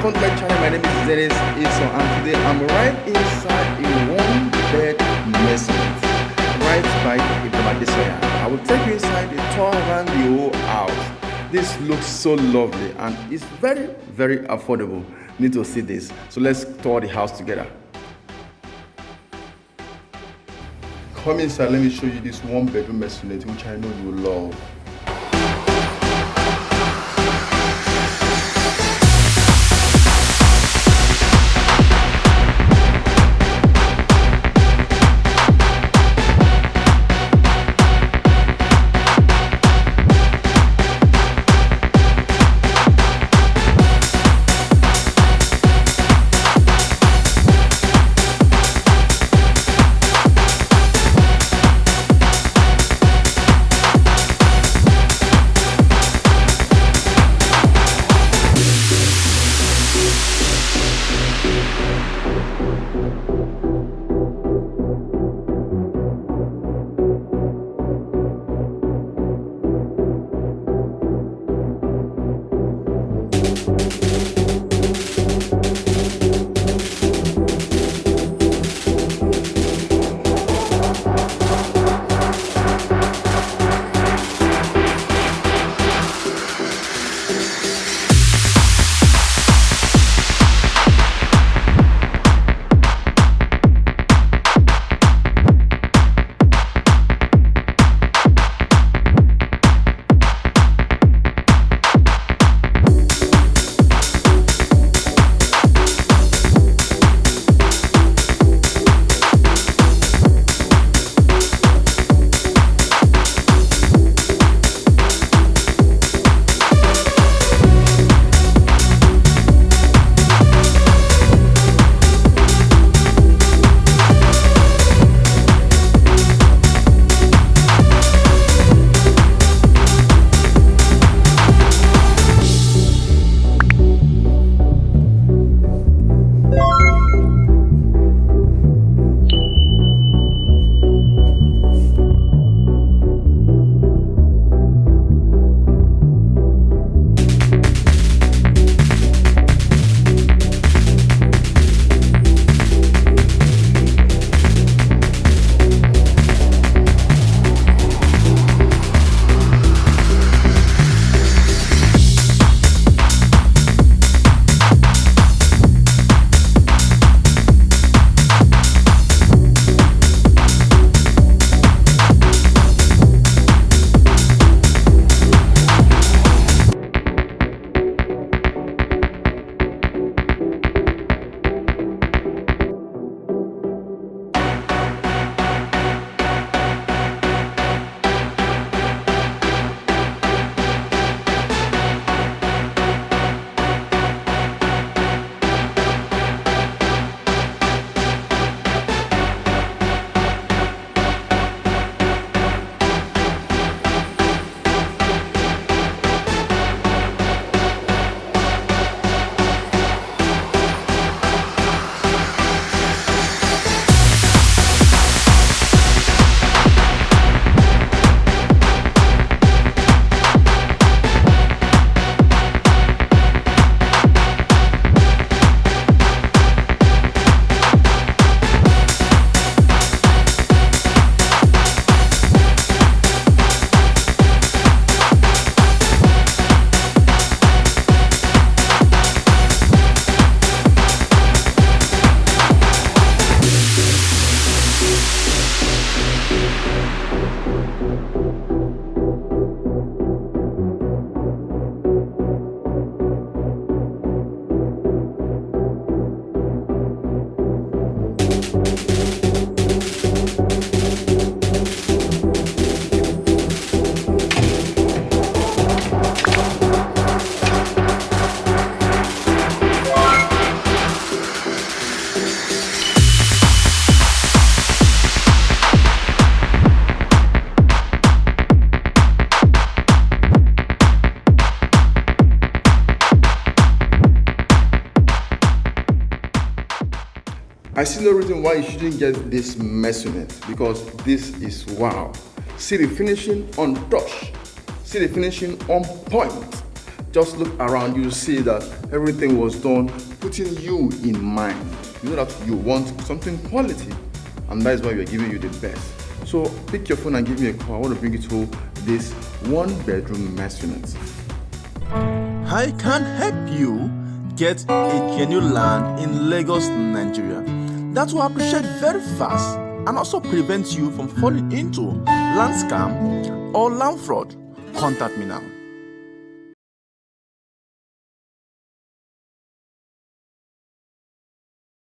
welcome to my channel. My name is Dennis Ison, and today I'm right inside a one-bed maisonette right by Adesanya. I will take you inside a tour around the whole house. This looks so lovely and it's very, very affordable. You need to see this. So let's tour the house together. Come inside, let me show you this one-bedroom maisonette, which I know you will love. I see no reason why you shouldn't get this maisonette, because this is wow. See the finishing on touch. See the finishing on point. just look around, you see that everything was done putting you in mind. You know that you want something quality, and that is why we are giving you the best. So pick your phone and give me a call. I want to bring you to this 1-bedroom maisonette. I can help you get a genuine land in Lagos, Nigeria that will appreciate very fast and also prevent you from falling into land scam or land fraud. Contact me now.